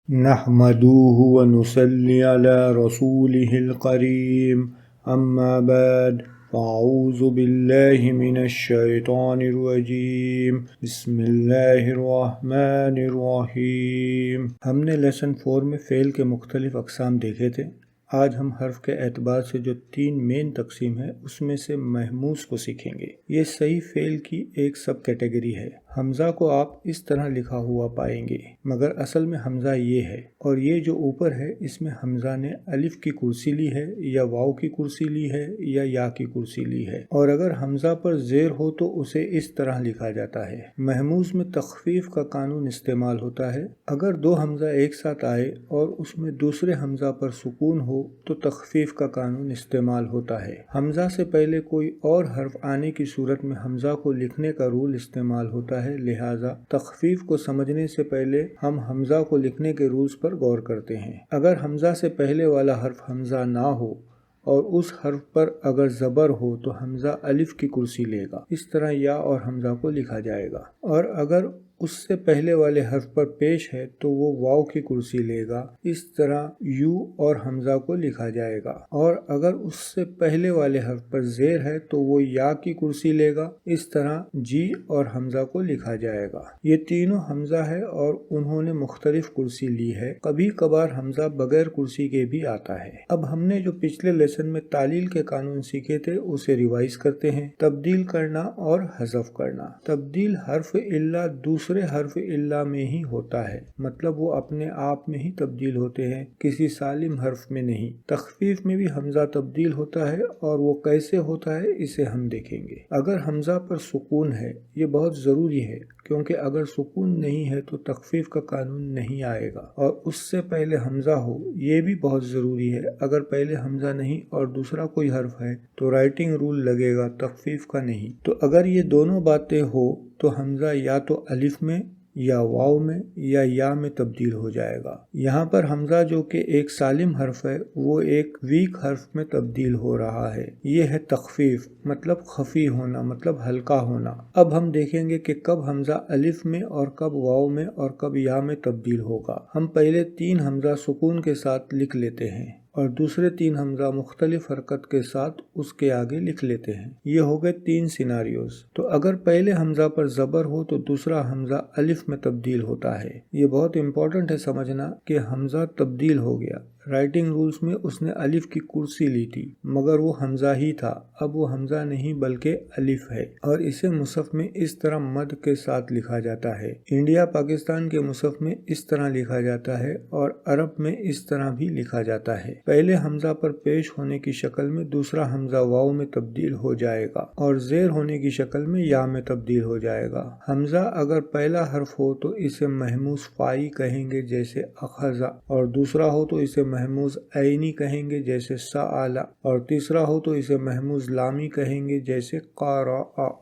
نحمده ونصلي على رسوله الكريم أما بعد فأعوذ بالله من الشيطان الرجيم بسم اللہ الرحمن الرحیم۔ ہم نے لیسن 4 میں فعل کے مختلف اقسام دیکھے تھے۔ آج ہم حرف کے اعتبار سے جو 3 مین تقسیم ہے اس میں سے محموز کو سیکھیں گے۔ یہ صحیح فعل کی ایک سب کیٹیگری ہے۔ حمزہ کو آپ اس طرح لکھا ہوا پائیں گے مگر اصل میں حمزہ یہ ہے، اور یہ جو اوپر ہے اس میں حمزہ نے الف کی کرسی لی ہے یا واو کی کرسی لی ہے یا یا کی کرسی لی ہے، اور اگر حمزہ پر زیر ہو تو اسے اس طرح لکھا جاتا ہے۔ محموز میں تخفیف کا قانون استعمال ہوتا ہے۔ اگر 2 حمزہ ایک ساتھ آئے اور اس میں دوسرے حمزہ پر سکون ہو تو تخفیف کا قانون استعمال ہوتا ہے۔ حمزہ سے پہلے کوئی اور حرف آنے کی صورت میں حمزہ کو لکھنے کا رول استعمال ہوتا ہے، لہٰذا تخفیف کو سمجھنے سے پہلے ہم حمزہ کو لکھنے کے رولز پر غور کرتے ہیں۔ اگر حمزہ سے پہلے والا حرف حمزہ نہ ہو اور اس حرف پر اگر زبر ہو تو حمزہ الف کی کرسی لے گا، اس طرح یا اور حمزہ کو لکھا جائے گا، اور اگر اس سے پہلے والے حرف پر پیش ہے تو وہ واو کی کرسی لے گا، اس طرح یو اور حمزہ کو لکھا جائے گا، اور اگر اس سے پہلے والے حرف پر زیر ہے تو وہ یا کی کرسی لے گا، اس طرح جی اور حمزہ کو لکھا جائے گا۔ یہ تینوں حمزہ ہے اور انہوں نے مختلف کرسی لی ہے۔ کبھی کبھار حمزہ بغیر کرسی کے بھی آتا ہے۔ اب ہم نے جو پچھلے لیسن میں تعلیل کے قانون سیکھے تھے اسے ریوائز کرتے ہیں۔ تبدیل کرنا اور حذف کرنا۔ تبدیل حرف الا دوسرے حرف الا میں ہی ہوتا ہے، مطلب وہ اپنے آپ میں ہی تبدیل ہوتے ہیں، کسی سالم حرف میں نہیں۔ تخفیف میں بھی حمزہ تبدیل ہوتا ہے، اور وہ کیسے ہوتا ہے اسے ہم دیکھیں گے۔ اگر حمزہ پر سکون ہے، یہ بہت ضروری ہے کیونکہ اگر سکون نہیں ہے تو تخفیف کا قانون نہیں آئے گا، اور اس سے پہلے حمزہ ہو یہ بھی بہت ضروری ہے۔ اگر پہلے حمزہ نہیں اور دوسرا کوئی حرف ہے تو رائٹنگ رول لگے گا، تخفیف کا نہیں۔ تو اگر یہ دونوں باتیں ہو تو حمزہ یا تو الف میں یا واو میں یا میں تبدیل ہو جائے گا۔ یہاں پر حمزہ جو کہ ایک سالم حرف ہے وہ ایک ویک حرف میں تبدیل ہو رہا ہے۔ یہ ہے تخفیف، مطلب خفی ہونا، مطلب ہلکا ہونا۔ اب ہم دیکھیں گے کہ کب حمزہ الف میں اور کب واو میں اور کب یا میں تبدیل ہوگا۔ ہم پہلے 3 حمزہ سکون کے ساتھ لکھ لیتے ہیں اور دوسرے 3 حمزہ مختلف حرکت کے ساتھ اس کے آگے لکھ لیتے ہیں۔ یہ ہو گئے 3 سیناریوز۔ تو اگر پہلے حمزہ پر زبر ہو تو دوسرا حمزہ الف میں تبدیل ہوتا ہے۔ یہ بہت امپورٹنٹ ہے سمجھنا کہ حمزہ تبدیل ہو گیا۔ رائٹنگ رولز میں اس نے الف کی کرسی لی تھی مگر وہ حمزہ ہی تھا، اب وہ حمزہ نہیں بلکہ الف ہے، اور اسے مصحف میں اس طرح مد کے ساتھ لکھا جاتا ہے۔ انڈیا پاکستان کے مصحف میں اس طرح لکھا جاتا ہے اور عرب میں اس طرح بھی لکھا جاتا ہے۔ پہلے حمزہ پر پیش ہونے کی شکل میں دوسرا حمزہ واو میں تبدیل ہو جائے گا اور زیر ہونے کی شکل میں یا میں تبدیل ہو جائے گا۔ حمزہ اگر پہلا حرف ہو تو اسے محموز فائی کہیں گے جیسے اخذا، اور دوسرا ہو تو اسے محموز عینی کہیں گے جیسے سآلا، اور تیسرا ہو تو اسے محموز لامی کہیں گے جیسے قارآ۔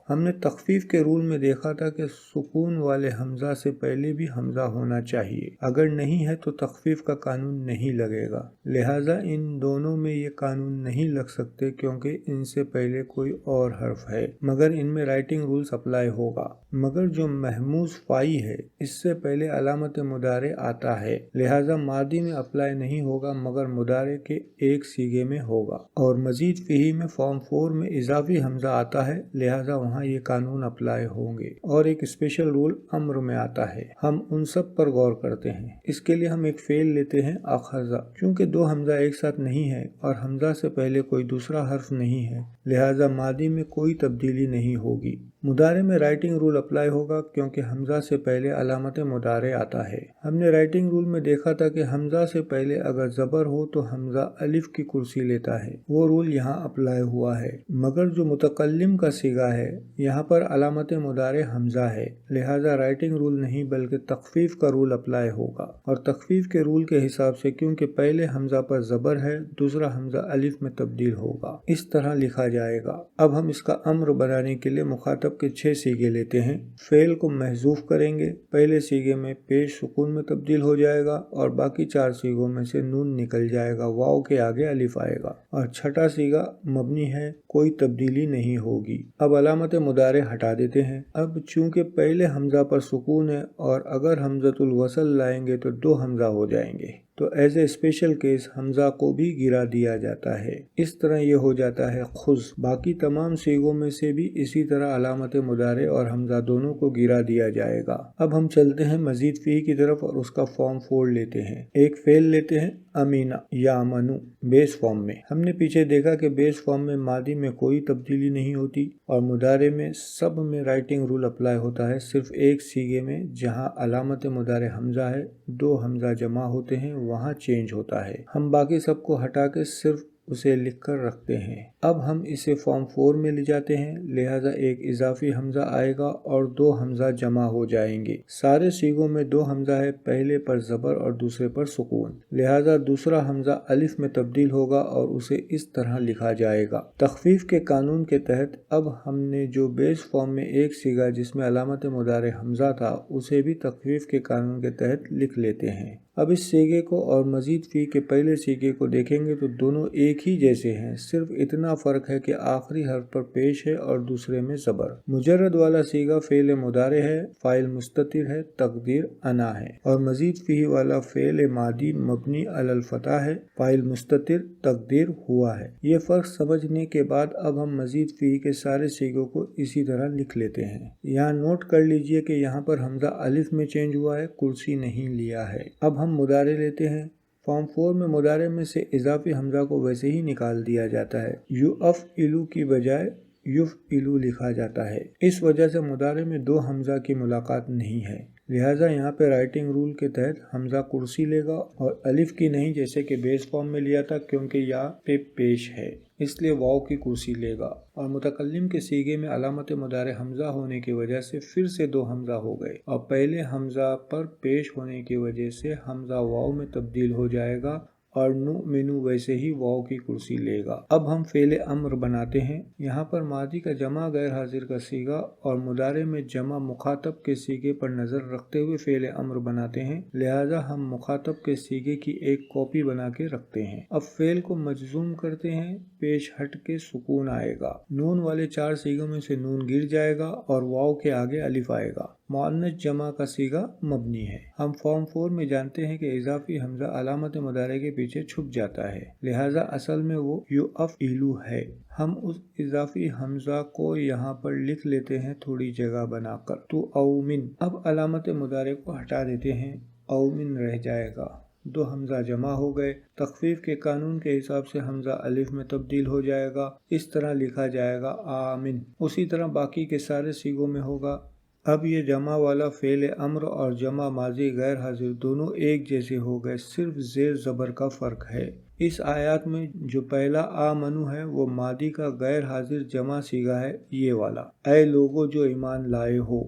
ہم نے تخفیف کے رول میں دیکھا تھا کہ سکون والے حمزہ سے پہلے بھی حمزہ ہونا چاہیے، اگر نہیں ہے تو تخفیف کا قانون نہیں لگے گا، لہٰذا ان دونوں میں یہ قانون نہیں لگ سکتے کیونکہ ان سے پہلے کوئی اور حرف ہے، مگر ان میں رائٹنگ رولز اپلائی ہوگا۔ مگر جو محموز فائی ہے اس سے پہلے علامت مضارع آتا ہے، لہٰذا ماضی میں اپلائی نہیں ہوگا مگر مضارع کے ایک صیغے میں ہوگا، اور مزید فیہ میں فارم 4 میں اضافی حمزہ آتا ہے، لہٰذا وہاں یہ قانون اپلائی ہوں گے، اور ایک اسپیشل رول امر میں آتا ہے۔ ہم ان سب پر غور کرتے ہیں۔ اس کے لیے ہم ایک فعل لیتے ہیں اخذا۔ چونکہ 2 حمزہ ایک ساتھ نہیں ہے اور حمزہ سے پہلے کوئی دوسرا حرف نہیں ہے، لہٰذا ماضی میں کوئی تبدیلی نہیں ہوگی۔ مضارع میں رائٹنگ رول اپلائی ہوگا کیونکہ حمزہ سے پہلے علامت مضارع آتا ہے۔ ہم نے رائٹنگ رول میں دیکھا تھا کہ حمزہ سے پہلے اگر زبر ہو تو حمزہ الف کی کرسی لیتا ہے، وہ رول یہاں اپلائی ہوا ہے۔ مگر جو متکلم کا صیغہ ہے یہاں پر علامت مضارع حمزہ ہے، لہٰذا رائٹنگ رول نہیں بلکہ تخفیف کا رول اپلائی ہوگا، اور تخفیف کے رول کے حساب سے کیونکہ پہلے حمزہ پر زبر ہے دوسرا حمزہ الف میں تبدیل ہوگا، اس طرح لکھا جائے گا۔ اب ہم اس کا امر بنانے کے لیے مخاطب मुखातब के 6 सीगे लेते हैं। फेल को महजूफ करेंगे। पहले सीगे में पेश सुकून में तब्दील हो जाएगा और बाकी 4 सीगों में से नून निकल जाएगा, वाव के आगे अलिफ आएगा। और छठा सीगा मबनी है, कोई तब्दीली नहीं होगी। अब अलामत मुदारे हटा देते हैं। अब चूंकि पहले हमजा पर सुकून है और अगर हमजतुल वसल लाएंगे तो 2 हमजा हो जाएंगे, तो एज ए स्पेशल केस हमजा को भी गिरा दिया जाता है। इस तरह ये हो जाता है खुज। बाकी तमाम सीगों में से भी इसी तरह अलामत मुदारे और हमजा दोनों को गिरा दिया जाएगा। अब हम चलते हैं मजीद फी की तरफ और उसका फॉर्म 4 लेते हैं। एक फेल लेते हैं अमीना या अमनु बेस फॉर्म में। हमने पीछे देखा कि बेस फॉर्म में मादी में कोई तब्दीली नहीं होती और मुदारे में सब में राइटिंग रूल अप्लाई होता है। सिर्फ एक सीगे में जहां अलामत मुदारे हमजा है, 2 हमजा जमा होते हैं, वहां चेंज होता है। हम बाकी सबको हटा के सिर्फ उसे लिखकर रखते हैं। अब हम इसे फॉर्म 4 में ले जाते हैं, लिहाजा एक इजाफी हमजा आएगा और 2 हमजा जमा हो जाएंगे। सारे सीगों में 2 हमजा है, पहले पर जबर और दूसरे पर सुकून, लिहाजा दूसरा हमजा अलिफ में तब्दील होगा और उसे इस तरह लिखा जाएगा। तखफीफ के कानून के तहत अब हमने जो बेस फॉर्म में एक सीगा जिसमें अलामत मुदारे हमजा था, उसे भी तखफीफ के कानून के तहत लिख लेते हैं। अब इस सीगे को और मजीद फी के पहले सीगे को देखेंगे तो दोनों एक ही जैसे हैं, सिर्फ इतना फर्क है कि आखिरी हर्फ पर पेश है और दूसरे में जबर। मुजर्रद वाला सीगा फेल मुदारे है, फाइल मुस्ततिर है, तकदीर अना है, और मजीद फी वाला फेल मादी मबनी अलल फतह है, फाइल मुस्ततिर, तकदीर हुआ है। ये फर्क समझने के बाद अब हम मजीद फी के सारे सीगों को इसी तरह लिख लेते हैं। यहाँ नोट कर लीजिए कि यहाँ पर हमजा अलिफ में चेंज हुआ है, कुर्सी नहीं लिया है। अब हम मुदारे लेते हैं। फॉर्म 4 में मुदारे में से इजाफी हमजा को वैसे ही निकाल दिया जाता है, युअफ़इलु की बजाय युफ़इलु लिखा जाता है। इस वजह से मुदारे में 2 हमजा की मुलाकात नहीं है, लिहाजा यहाँ पे राइटिंग रूल के तहत हमजा कुर्सी लेगा और अलिफ की नहीं, जैसे कि बेस फॉर्म में लिया था, क्योंकि या पे पेश है इसलिए वाव की कुर्सी लेगा। और मुतकल्लिम के सीगे में अलामत मुदारे हमजा होने की वजह से फिर से 2 हमजा हो गए और पहले हमजा पर पेश होने की वजह से हमजा वाव में तब्दील हो जाएगा और नुमिनु वैसे ही वाव की कुर्सी लेगा। अब हम फेले अम्र बनाते हैं। यहाँ पर मादी का जमा गैर हाजिर का सीगा और मुदारे में जमा मुखातब के सीगे पर नजर रखते हुए फेले अम्र बनाते हैं, लिहाजा हम मुखातब के सीगे की एक कॉपी बना के रखते हैं। अब फेल को मजजूम करते हैं, पेश हट के सुकून आएगा, नून वाले 4 सीगों में से नून गिर जाएगा और वाव के आगे अलिफ आएगा। मुअन्नस जमा का सीगा मबनी है। हम फॉर्म 4 में जानते हैं कि इजाफी हमजा अलामत मुदारे के पीछे छुप जाता है, लिहाजा असल में वो युअफ़इलु है। हम उस इजाफी हमजा को यहाँ पर लिख लेते हैं थोड़ी जगह बनाकर, तो औमिन। अब अलामत मुदारे को हटा देते हैं, औमिन रह जाएगा, 2 हमजा जमा हो गए। तखफीफ के कानून के हिसाब से हमजा अलिफ में तब्दील हो जाएगा, इस तरह लिखा जाएगा आमिन। उसी तरह बाकी के सारे सीगों में होगा। अब ये जमा वाला फेल अम्र और जमा माजी गैर हाजिर दोनों एक जैसे हो गए, सिर्फ जेर जबर का फर्क है। इस आयत में जो पहला आमनु है वो मादी का गैर हाजिर जमा सीगा है, ये वाला, ऐ लोगो जो ईमान लाए हो,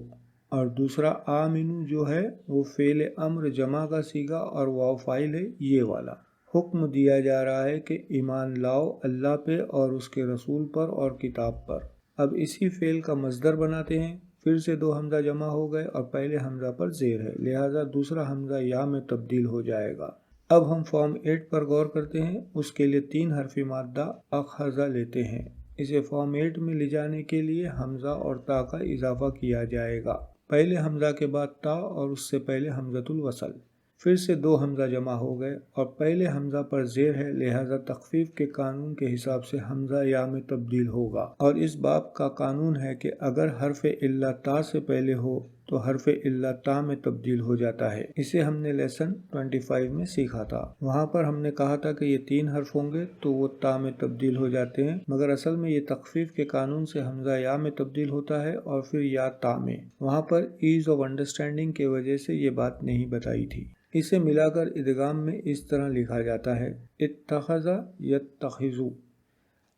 और दूसरा आमिनु जो है वो फेल अम्र जमा का सीगा और वाव फाइल है, ये वाला। हुक्म दिया जा रहा है कि ईमान लाओ अल्लाह पे और उसके रसूल पर और किताब पर। अब इसी फेल का मजदर बनाते हैं। फिर से 2 हमजा जमा हो गए और पहले हमजा पर जेर है, लिहाजा दूसरा हमजा या में तब्दील हो जाएगा। अब हम फॉर्म 8 पर गौर करते हैं। उसके लिए 3 हरफी मादा अखज़ा लेते हैं। इसे फॉर्म 8 में ले जाने के लिए हमजा और ता का इजाफा किया जाएगा। पहले हमजा के बाद ता और उससे पहले हमजतुल वसल। फिर से 2 हमजा जमा हो गए और पहले हमजा पर जेर है, लिहाजा तखफीफ के कानून के हिसाब से हमजा या में तब्दील होगा। और इस बाब का कानून है कि अगर हरफ इल्ला ता से पहले हो तो हरफ इल्ला ता में तब्दील हो जाता है। इसे हमने लेसन 25 में सीखा था। वहाँ पर हमने कहा था कि ये 3 हर्फ होंगे तो वो ता में तब्दील हो जाते हैं, मगर असल में ये तखफीफ के कानून से हमजा या में तब्दील होता है और फिर या ता में। वहाँ पर ईज ऑफ अंडरस्टैंडिंग के वजह से ये बात नहीं बताई थी। इसे मिलाकर इदगाम में इस तरह लिखा जाता है, इत्तखज़ा यत्तखिज़ु।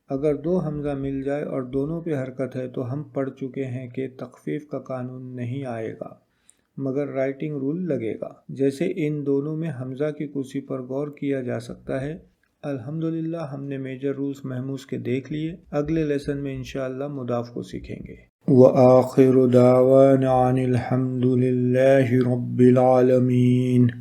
अगर 2 हमजा मिल जाए और दोनों पे हरकत है तो हम पढ़ चुके हैं कि तखफीफ का कानून नहीं आएगा, मगर राइटिंग रूल लगेगा। जैसे इन दोनों में हमजा की कुर्सी पर गौर किया जा सकता है। अल्हम्दुलिल्लाह हमने मेजर रूल्स महमूस के देख लिए। अगले लेसन में इंशाअल्लाह मुदाफ को सीखेंगे। وآخر دعوانا عن الحمد لله رب العالمين.